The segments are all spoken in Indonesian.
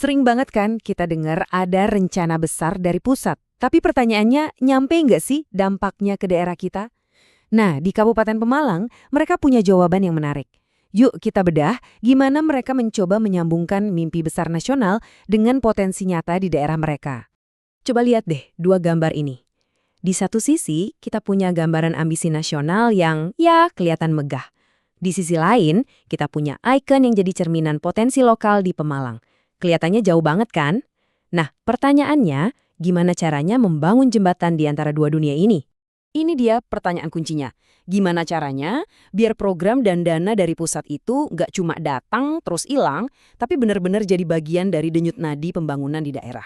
Sering banget kan kita dengar ada rencana besar dari pusat. Tapi pertanyaannya, nyampe nggak sih dampaknya ke daerah kita? Nah, di Kabupaten Pemalang, mereka punya jawaban yang menarik. Yuk kita bedah gimana mereka mencoba menyambungkan mimpi besar nasional dengan potensi nyata di daerah mereka. Coba lihat deh dua gambar ini. Di satu sisi, kita punya gambaran ambisi nasional yang, ya, kelihatan megah. Di sisi lain, kita punya ikon yang jadi cerminan potensi lokal di Pemalang. Kelihatannya jauh banget kan? Nah, pertanyaannya, gimana caranya membangun jembatan di antara dua dunia ini? Ini dia pertanyaan kuncinya. Gimana caranya biar program dan dana dari pusat itu nggak cuma datang terus hilang, tapi benar-benar jadi bagian dari denyut nadi pembangunan di daerah.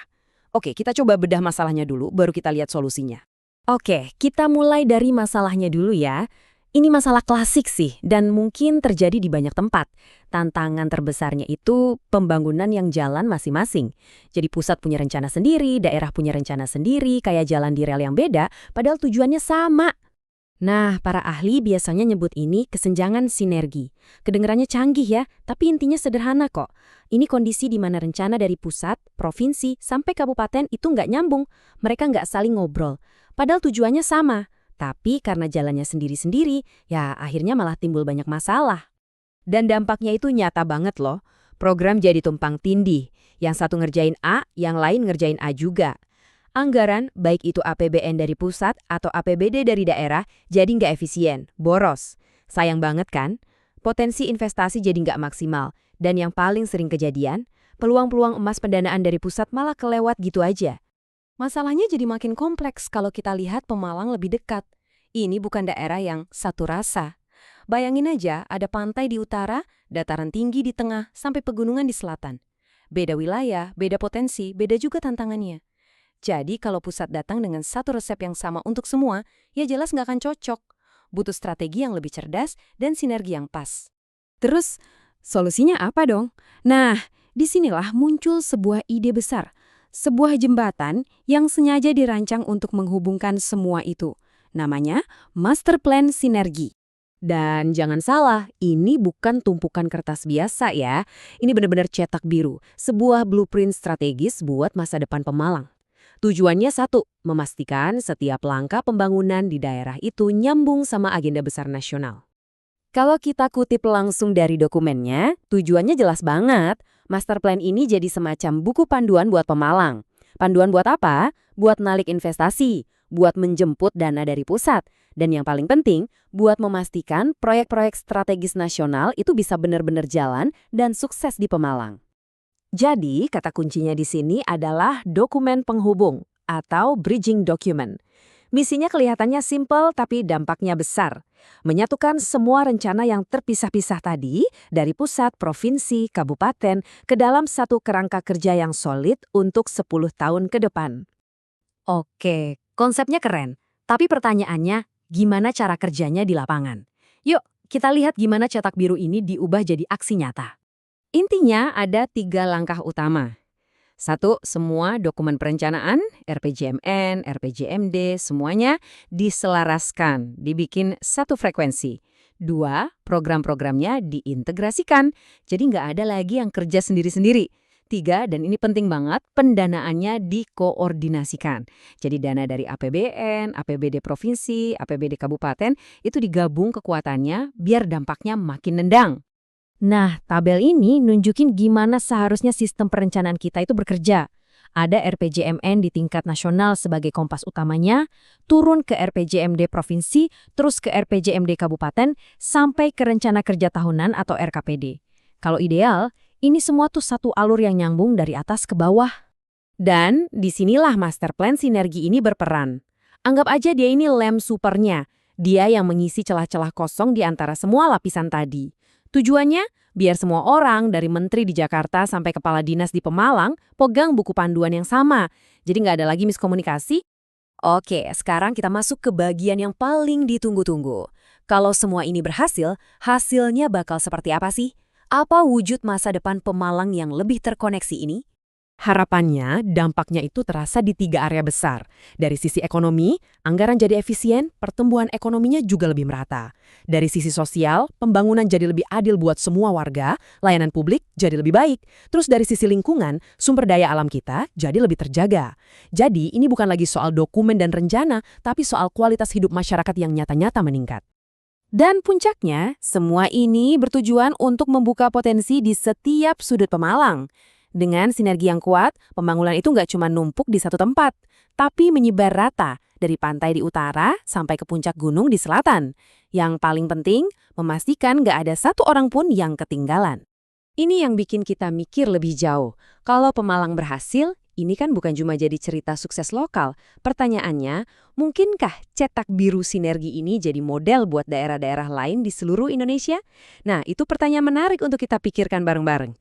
Oke, kita coba bedah masalahnya dulu, baru kita lihat solusinya. Oke, kita mulai dari masalahnya dulu ya. Ini masalah klasik sih, dan mungkin terjadi di banyak tempat. Tantangan terbesarnya itu pembangunan yang jalan masing-masing. Jadi pusat punya rencana sendiri, daerah punya rencana sendiri, kayak jalan di rel yang beda, padahal tujuannya sama. Nah, para ahli biasanya nyebut ini kesenjangan sinergi. Kedengarannya canggih ya, tapi intinya sederhana kok. Ini kondisi di mana rencana dari pusat, provinsi, sampai kabupaten itu nggak nyambung. Mereka nggak saling ngobrol. Padahal tujuannya sama. Tapi karena jalannya sendiri-sendiri, ya akhirnya malah timbul banyak masalah. Dan dampaknya itu nyata banget loh. Program jadi tumpang tindih. Yang satu ngerjain A, yang lain ngerjain A juga. Anggaran, baik itu APBN dari pusat atau APBD dari daerah, jadi nggak efisien, boros. Sayang banget kan? Potensi investasi jadi nggak maksimal. Dan yang paling sering kejadian, peluang-peluang emas pendanaan dari pusat malah kelewat gitu aja. Masalahnya jadi makin kompleks kalau kita lihat Pemalang lebih dekat. Ini bukan daerah yang satu rasa. Bayangin aja ada pantai di utara, dataran tinggi di tengah, sampai pegunungan di selatan. Beda wilayah, beda potensi, beda juga tantangannya. Jadi kalau pusat datang dengan satu resep yang sama untuk semua, ya jelas nggak akan cocok. Butuh strategi yang lebih cerdas dan sinergi yang pas. Terus, solusinya apa dong? Nah, disinilah muncul sebuah ide besar. Sebuah jembatan yang sengaja dirancang untuk menghubungkan semua itu. Namanya Master Plan Sinergi. Dan jangan salah, ini bukan tumpukan kertas biasa ya. Ini benar-benar cetak biru, sebuah blueprint strategis buat masa depan Pemalang. Tujuannya satu, memastikan setiap langkah pembangunan di daerah itu nyambung sama agenda besar nasional. Kalau kita kutip langsung dari dokumennya, tujuannya jelas banget. Master Plan ini jadi semacam buku panduan buat Pemalang. Panduan buat apa? Buat narik investasi, buat menjemput dana dari pusat, dan yang paling penting, buat memastikan proyek-proyek strategis nasional itu bisa benar-benar jalan dan sukses di Pemalang. Jadi, kata kuncinya di sini adalah dokumen penghubung atau bridging document. Misinya kelihatannya simpel tapi dampaknya besar. Menyatukan semua rencana yang terpisah-pisah tadi dari pusat, provinsi, kabupaten ke dalam satu kerangka kerja yang solid untuk 10 tahun ke depan. Oke, konsepnya keren. Tapi pertanyaannya, gimana cara kerjanya di lapangan? Yuk, kita lihat gimana cetak biru ini diubah jadi aksi nyata. Intinya ada 3 langkah utama. 1. Semua dokumen perencanaan, RPJMN, RPJMD, semuanya diselaraskan, dibikin satu frekuensi. 2. Program-programnya diintegrasikan, jadi nggak ada lagi yang kerja sendiri-sendiri. 3. Dan ini penting banget, pendanaannya dikoordinasikan. Jadi dana dari APBN, APBD Provinsi, APBD Kabupaten, itu digabung kekuatannya biar dampaknya makin nendang. Nah, tabel ini nunjukin gimana seharusnya sistem perencanaan kita itu bekerja. Ada RPJMN di tingkat nasional sebagai kompas utamanya, turun ke RPJMD provinsi, terus ke RPJMD kabupaten, sampai ke rencana kerja tahunan atau RKPD. Kalau ideal, ini semua tuh satu alur yang nyambung dari atas ke bawah. Dan disinilah master plan sinergi ini berperan. Anggap aja dia ini lem supernya. Dia yang mengisi celah-celah kosong di antara semua lapisan tadi. Tujuannya, biar semua orang dari menteri di Jakarta sampai kepala dinas di Pemalang pegang buku panduan yang sama. Jadi nggak ada lagi miskomunikasi. Oke, sekarang kita masuk ke bagian yang paling ditunggu-tunggu. Kalau semua ini berhasil, hasilnya bakal seperti apa sih? Apa wujud masa depan Pemalang yang lebih terkoneksi ini? Harapannya, dampaknya itu terasa di 3 area besar. Dari sisi ekonomi, anggaran jadi efisien, pertumbuhan ekonominya juga lebih merata. Dari sisi sosial, pembangunan jadi lebih adil buat semua warga, layanan publik jadi lebih baik. Terus dari sisi lingkungan, sumber daya alam kita jadi lebih terjaga. Jadi, ini bukan lagi soal dokumen dan rencana, tapi soal kualitas hidup masyarakat yang nyata-nyata meningkat. Dan puncaknya, semua ini bertujuan untuk membuka potensi di setiap sudut Pemalang. Dengan sinergi yang kuat, pembangunan itu nggak cuma numpuk di satu tempat, tapi menyebar rata dari pantai di utara sampai ke puncak gunung di selatan. Yang paling penting, memastikan nggak ada satu orang pun yang ketinggalan. Ini yang bikin kita mikir lebih jauh. Kalau Pemalang berhasil, ini kan bukan cuma jadi cerita sukses lokal. Pertanyaannya, mungkinkah cetak biru sinergi ini jadi model buat daerah-daerah lain di seluruh Indonesia? Nah, itu pertanyaan menarik untuk kita pikirkan bareng-bareng.